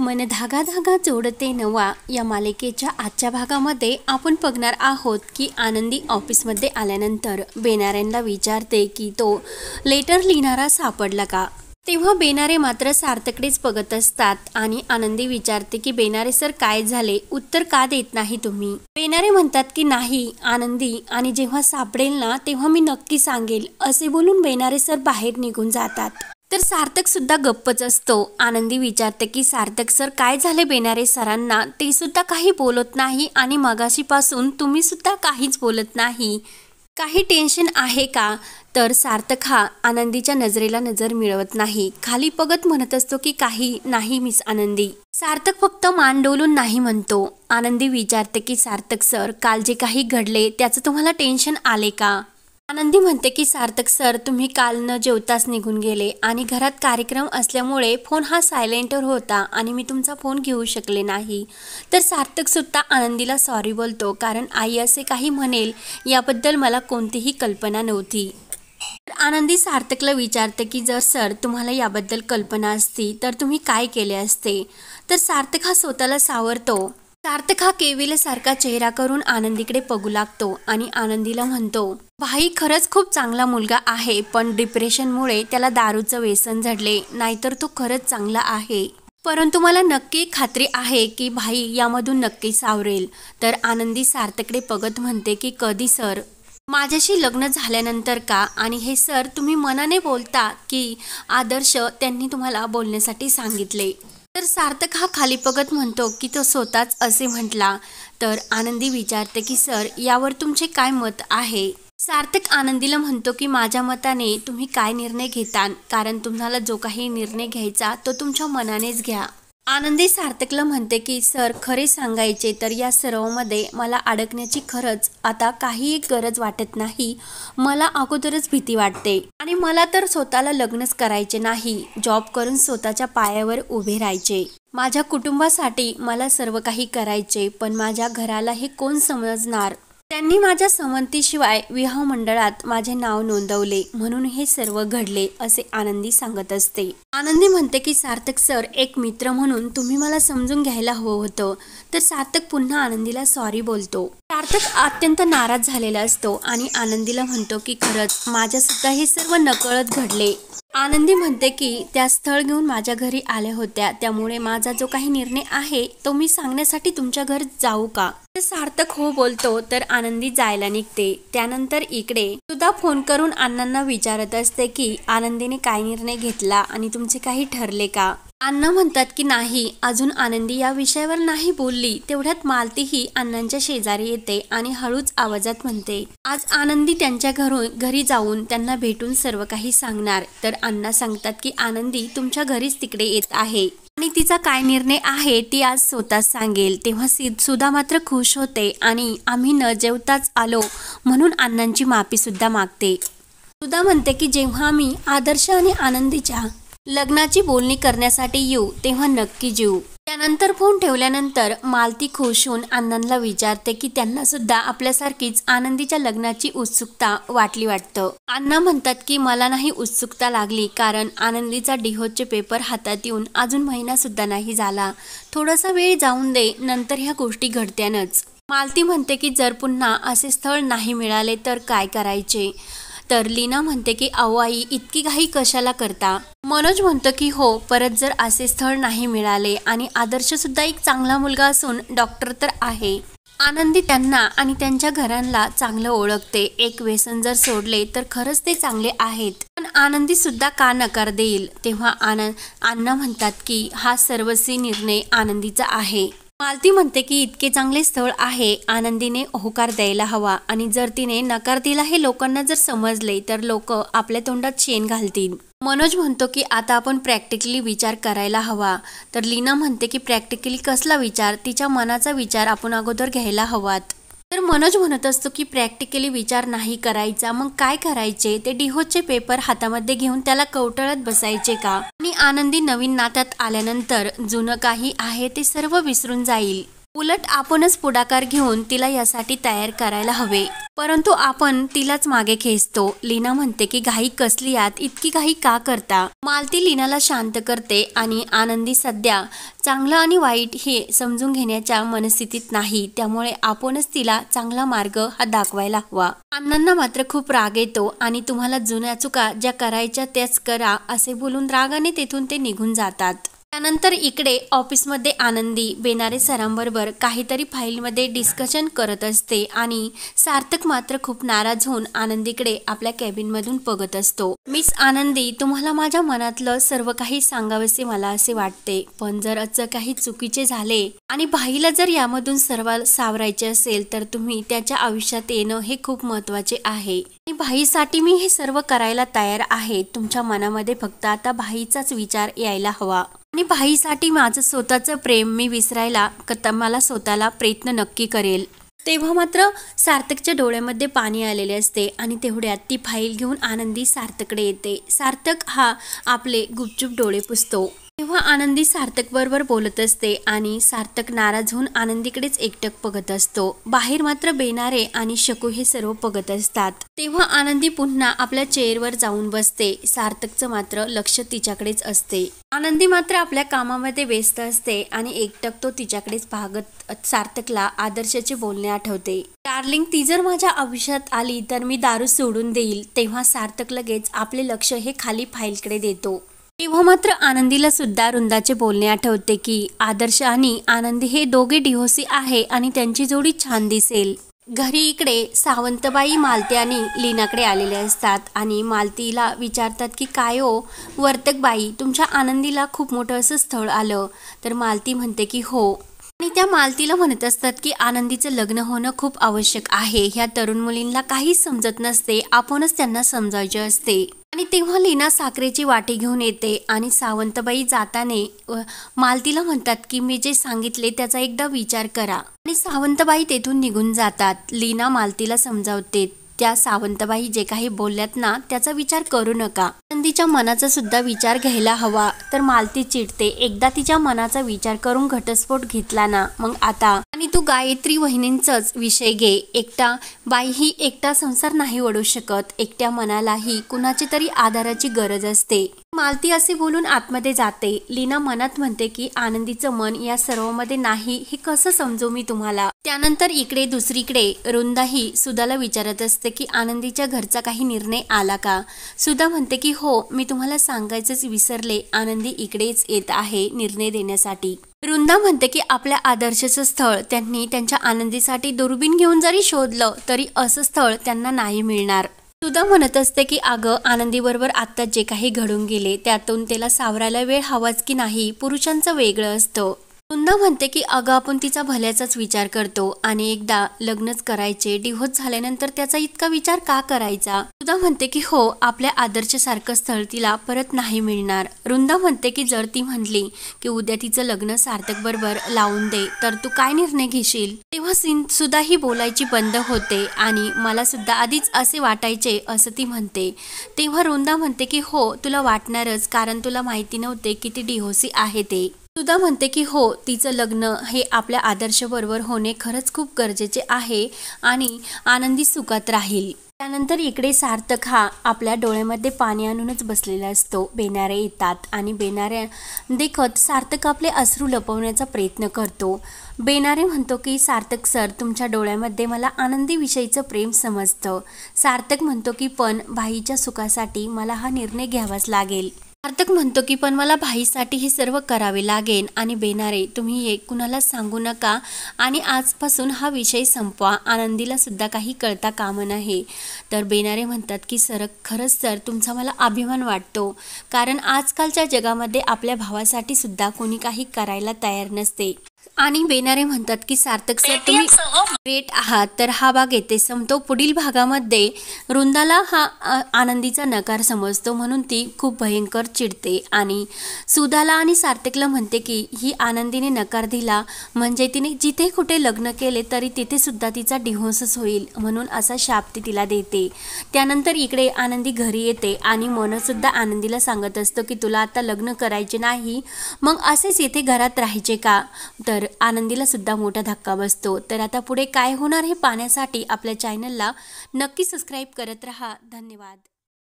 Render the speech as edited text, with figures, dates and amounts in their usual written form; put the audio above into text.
मन धागा धागा जोडते नवा या मालिकेच्या आजच्या भागामध्ये आपण बघणार आहोत की आनंदी ऑफिसमध्ये आल्यानंतर बेनारेंना विचारते की तो लेटर लिहिणारा सापडला का। तेव्हा बेनारे मात्र सार्थकडेच बघत असतात आणि आनंदी विचारते की बेनारे सर काय झाले, उत्तर का देत नाही तुम्ही। बेनारे म्हणतात की नाही आनंदी, आणि जेव्हा सापडेल ना तेव्हा मी नक्की सांगेल, असे बोलून बेनारे सर बाहेर निघून जातात। तर सार्थक सुद्धा गप्पच असतो। आनंदी विचारते की सार्थक सर काय झाले बेनारे सरांना, ते सुद्धा काही बोलत नाही आणि मगाशीपासून तुम्ही सुद्धा काहीच बोलत नाही, काही टेन्शन आहे का। तर सार्थक हा आनंदीच्या नजरेला नजर मिळवत नाही, खाली बघत म्हणत असतो की काही नाही मिस आनंदी। सार्थक फक्त मान डोलून नाही म्हणतो। आनंदी विचारते की सार्थक सर काल जे काही घडले त्याचं तुम्हाला टेन्शन आले का। आनंदी म्हणते की सार्थक सर तुम्ही काल न जेवताच निघून गेले आणि घरात कार्यक्रम असल्यामुळे फोन हा सायलेंटवर होता आणि मी तुमचा फोन घेऊ शकले नाही। तर सार्थक सुद्धा आनंदीला सॉरी बोलतो, कारण आई असे काही म्हणेल याबद्दल मला कोणतीही कल्पना नव्हती। आनंदी सार्थकला विचारते की जर सर तुम्हाला याबद्दल कल्पना असती तर तुम्ही काय केले असते। तर सार्थक हा स्वतःला सावरतो। सार्थक हा केविलसारखा चेहरा करून आनंदीकडे बघू लागतो आणि आनंदीला म्हणतो, भाई खरंच खूप चांगला मुलगा आहे, पण डिप्रेशनमुळे त्याला दारूचं व्यसन जडले, नाहीतर तो खरंच चांगला आहे, परंतु मला नक्की खात्री आहे की भाई यामधून नक्की सावरेल। तर आनंदी सार्थककडे बघत म्हणते की कधी सर, माझ्याशी लग्न झाल्यानंतर का, आणि हे सर तुम्ही मनाने बोलता की आदर्श त्यांनी तुम्हाला बोलण्यासाठी सांगितले। तर सार्थक हा खाली बघत म्हणतो की तो स्वतःच असे म्हटला। तर आनंदी विचारते की सर यावर तुमचे काय मत आहे। सार्थक आनंदीला म्हणतो की माझ्या मताने तुम्ही काय निर्णय घेता, कारण तुम्हाला जो काही निर्णय घ्यायचा तो तुमच्या मनानेच घ्या। आनंदी सार्थकला म्हणते की सर खरे सांगायचे तर या सर्वमध्ये मला अडकण्याची खरंच आता काही गरज वाटत नाही, मला अगोदरच भीती वाटते आणि मला तर स्वतःला लग्नच करायचे नाही, जॉब करून स्वतःच्या पायावर उभे राहायचे, माझ्या कुटुंबासाठी मला सर्व काही करायचे, पण माझ्या घराला हे कोण समजणार, त्यांनी माझ्या संमतीशिवाय विवाह मंडळात माझे नाव नोंदवले, म्हणून हे सर्व घडले, असे आनंदी सांगत असते। आनंदी म्हणते की सार्थक सर एक मित्र म्हणून तुम्ही मला समजून घ्यायला हवं होतं। तर सार्थक पुन्हा आनंदीला सॉरी बोलतो। सार्थक अत्यंत नाराज झालेला असतो आणि आनंदीला म्हणतो की खरंच माझ्या सुद्धा हे सर्व नकळत घडले। आनंदी म्हणते की त्या स्थळ घेऊन माझ्या घरी आल्या होत्या, त्यामुळे माझा जो काही निर्णय आहे तो मी सांगण्यासाठी तुमच्या घर जाऊ का। तर सार्थक हो बोलतो। तर आनंदी जायला निघते। त्यानंतर इकडे सुद्धा फोन करून अण्णांना विचारत असते की आनंदीने काय निर्णय घेतला आणि तुमचे काही ठरले का। अण्णा म्हणतात की नाही, अजून आनंदी या विषयावर नाही बोलली। तेवढ्यात मालतीही अण्णांच्या शेजारी येते आणि हळूच आवाजात म्हणते, आज आनंदी त्यांच्या घरी जाऊन त्यांना भेटून सर्व काही सांगणार। तर अण्णा सांगतात की आनंदी तुमच्या घरीच तिकडे येत आहे आणि तिचा काय निर्णय आहे ती आज स्वतः सांगेल। तेव्हा सुधा मात्र खुश होते आणि आम्ही न जेवताच आलो म्हणून अण्णांची माफी सुद्धा मागते। सुधा म्हणते की जेव्हा आम्ही आदर्श आणि आनंदीच्या लग्नाची बोलणी करण्यासाठी येऊ तेव्हा नक्की जेवू। त्यानंतर फोन ठेवल्यानंतर मालती खुश होऊन अण्णांना विचारते की त्यांना सुद्धा आपल्यासारखीच आनंदीच्या लग्नाची उत्सुकता वाटली वाटतं। अण्णा म्हणतात की मला नाही उत्सुकता लागली, कारण आनंदीचा डिहोचे पेपर हातात येऊन अजून महिना सुद्धा नाही झाला, थोडासा वेळ जाऊन दे, नंतर ह्या गोष्टी घडत्यानच। मालती म्हणते की जर पुन्हा असे स्थळ नाही मिळाले तर काय करायचे। तर लीना म्हणते की आई इतकी घाई कशाला करता। मनोज म्हणतो की हो, परत जर असे स्थळ नाही मिळाले आणि आदर्श सुद्धा एक चांगला मुलगा असून डॉक्टर तर आहे, आनंदी त्यांना आणि त्यांच्या घरांना चांगलं ओळखते, एक व्यसन जर सोडले तर खरंच ते चांगले आहेत, पण आनंदी सुद्धा का नकार देईल। तेव्हा अण्णा म्हणतात की हा सर्वस्वी निर्णय आनंदीचा आहे। मालती म्हणते की इतके चांगले स्थळ आहे, आनंदीने होकार द्यायला हवा, आणि जर तिने नकार दिला हे लोकांना जर समजले तर लोक आपल्या तोंडात शेण घालतील। मनोज म्हणतो की आता आपण प्रॅक्टिकली विचार करायला हवा। तर लीना म्हणते की प्रॅक्टिकली कसला विचार, तिच्या मनाचा विचार आपण अगोदर घ्यायला हवात। तर मनोज म्हणत असतो की प्रॅक्टिकली विचार नाही करायचा, मग काय करायचे, ते डिहोचे पेपर हातामध्ये घेऊन त्याला कवटळत बसायचे का, आणि आनंदी नवीन नात्यात आल्यानंतर जुनं काही आहे ते सर्व विसरून जाईल, उलट आपणच पुढाकार घेऊन तिला यासाठी तयार करायला हवे। परंतु आपण तिलाच मागे खेचतो। लीना म्हणते की घाई कसली यात, इतकी घाई का करता। मालती लीनाला शांत करते आणि आनंदी सध्या चांगलं आणि वाईट हे समजून घेण्याच्या मनस्थितीत नाही, त्यामुळे आपणच तिला चांगला मार्ग हा दाखवायला हवा। अण्णांना मात्र खूप राग येतो आणि तुम्हाला जुन्या चुका ज्या करायच्या त्याच करा असे बोलून रागाने तेथून ते निघून जातात। त्यानंतर इकडे ऑफिसमध्ये आनंदी बेनारे सरांबरोबर काहीतरी फाईलमध्ये डिस्कशन करत असते आणि सार्थक मात्र खूप नाराज होऊन आनंदीकडे आपल्या कॅबिनमधून बघत असतो। मिस आनंदी, तुम्हाला माझ्या मनातलं सर्व काही सांगावसे मला असे वाटते, पण जर असं काही चुकीचे झाले आणि भाईला जर यामधून सर्व सावरायचे असेल तर तुम्ही त्याच्या आयुष्यात येणं हे खूप महत्त्वाचे आहे आणि भाईसाठी मी हे सर्व करायला तयार आहे। तुमच्या मनामध्ये फक्त आता भाईचाच विचार यायला हवा आणि भाईसाठी माझं स्वतःचं प्रेम मी विसरायला मला स्वतःला प्रयत्न नक्की करेल। तेव्हा मात्र सार्थकच्या डोळ्यामध्ये पाणी आलेले असते आणि तेवढ्यात ती फाईल घेऊन आनंदी सार्थककडे येते। सार्थक हा आपले गुपचूप डोळे पुसतो। तेव्हा आनंदी सार्थक बरोबर बोलत असते आणि सार्थक नाराज होऊन आनंदीकडेच एकटक बघत असतो। बाहेर मात्र बेनारे आणि शकू हे सर्व बघत असतात। तेव्हा आनंदी पुन्हा आपल्या चेअरवर जाऊन बसते। सार्थकचं मात्र लक्ष तिच्याकडेच असते। आनंदी मात्र आपल्या कामामध्ये व्यस्त असते आणि एकटक तो तिच्याकडेच पाहत सार्थकला आदर्शचे बोलणे आठवते। डार्लिंग, ती जर माझ्या आयुष्यात आली तर मी दारू सोडून देईल। तेव्हा सार्थक लगेच आपले लक्ष हे खाली फाईलकडे देतो। तेव्हा मात्र आनंदीला सुद्धा वृंदाचे बोलणे आठवते की आदर्श आणि आनंदी हे दोघे डिव्होर्सी आहे आणि त्यांची जोडी छान दिसेल। घरी इकडे सावंतबाई मालती आणि लीनाकडे आलेले असतात आणि मालतीला विचारतात की काय हो वर्तकबाई, तुमच्या आनंदीला खूप मोठं असं स्थळ आलं। तर मालती म्हणते की हो, आणि त्या मालतीला म्हणत असतात की आनंदीचं लग्न होणं खूप आवश्यक आहे। ह्या तरुण मुलींना काहीच समजत नसते, आपणच त्यांना समजायचे असते। आणि तेव्हा लीना साखरेची वाटी घेऊन येते आणि सावंतबाई जाताना मालतीला म्हणतात की मी जे सांगितले त्याचा एकदा विचार करा आणि सावंतबाई तेथून निघून जातात। लीना मालतीला समजावते त्या सावंतबाई जे काही बोलल्यात ना त्याचा विचार करू नका, आनंदीच्या मनाचा सुद्धा विचार घ्यायला हवा। तर मालती चिडते, एकदा तिच्या मनाचा विचार करून घटस्फोट घेतला ना मग आता, आणि तू गायत्री वहिनींचाच विषय घे। एकटा बाई ही एकटा संसार नाही ओढू शकत, एकट्या मनालाही कुणाची तरी आधाराची गरज असते। मालती असे बोलून आतमध्ये जाते। लीना मनात म्हणते की आनंदीचं मन या सर्वांमध्ये नाही हे कसं समजू मी तुम्हाला। त्यानंतर इकडे दुसरीकडे वृंदाही सुधाला विचारत असते की आनंदीच्या घरचा काही निर्णय आला का। सुधा म्हणते की हो, मी तुम्हाला सांगायचंच विसरले, आनंदी इकडेच येत आहे निर्णय देण्यासाठी। वृंदा म्हणते की आपल्या आदर्शाचं स्थळ त्यांनी त्यांच्या आनंदीसाठी दुर्बीण घेऊन जरी शोधलं तरी असं स्थळ त्यांना नाही मिळणार। सुधा म्हणत असते की अगं आनंदी बरोबर आता जे काही घडून गेले त्यातून त्याला सावरायला वेळ हवाच की नाही, पुरुषांचं वेगळं असतं। वृंदा म्हणते की अगं आपण तिचा भल्याचाच विचार करतो आणि एकदा लग्नच करायचे, डिव्होर्स झाल्यानंतर त्याचा इतका विचार का करायचा। सुधा म्हणते की हो, आपल्या आदर्शसारखं स्थळ तिला परत नाही मिळणार। वृंदा म्हणते की जर ती म्हणली की उद्या तिचं लग्न सार्थक बरोबर लावून दे तर तू काय निर्णय घेशील। तेव्हा सुधा ही बोलायची बंद होते आणि मला सुद्धा आधीच असे वाटायचे असं ती म्हणते। तेव्हा वृंदा म्हणते की हो, तुला वाटणारच, कारण तुला माहिती नव्हते की ती डिव्होर्सी आहे ते। सुधा म्हणते की हो, तिचं लग्न हे आपल्या आदर्शबरोबर होणे खरंच खूप गरजेचे आहे आणि आनंदी सुखात राहील। त्यानंतर इकडे सार्थक हा आपल्या डोळ्यामध्ये पाणी आणूनच बसलेला असतो। बेनारे येतात आणि बेनारे देखत सार्थक आपले अश्रू लपवण्याचा प्रयत्न करतो। बेनारे म्हणतो की सार्थक सर, तुमच्या डोळ्यामध्ये मला आनंदीविषयीचं प्रेम समजतं। सार्थक म्हणतो की पण भाईच्या सुखासाठी मला हा निर्णय घ्यावाच लागेल। सार्थक म्हणतो की पण मला भाईसाठी हे सर्व करावे लागेल आणि बेनारे तुम्ही हे कुणाला सांगू नका आणि आजपासून हा विषय संपवा, आनंदीला सुद्धा काही कळता कामा नये। तर बेनारे म्हणतात की सर, खरंच सर तुमचा मला अभिमान वाटतो, कारण आजकालच्या जगामध्ये आपल्या भावासाठी सुद्धा कोणी काही करायला तयार नसते। आणि बेनारे म्हणतात की सार्थक सर तुम्ही ग्रेट आहात। तर हा भाग येथे संपतो। पुढील भागामध्ये वृंदाला हा आनंदीचा नकार समजतो म्हणून ती खूप भयंकर चिडते आणि सुधाला आणि सार्थकला म्हणते की ही आनंदीने नकार दिला म्हणजे तिने जिथे कुठे लग्न केले तरी तिथे सुद्धा तिचा डिव्होर्सच होईल, म्हणून असा शाप ती तिला देते। त्यानंतर इकडे आनंदी घरी येते आणि मन सुद्धा आनंदीला सांगत असतो की तुला आता लग्न करायचे नाही, मग असेच येथे घरात राहायचे का। तर आनंदीला सुद्धा मोठा धक्का बसतो। तर आता पुढे काय होणार हे पाहण्यासाठी आपल्या चॅनलला नक्की सबस्क्राईब करत रहा। धन्यवाद।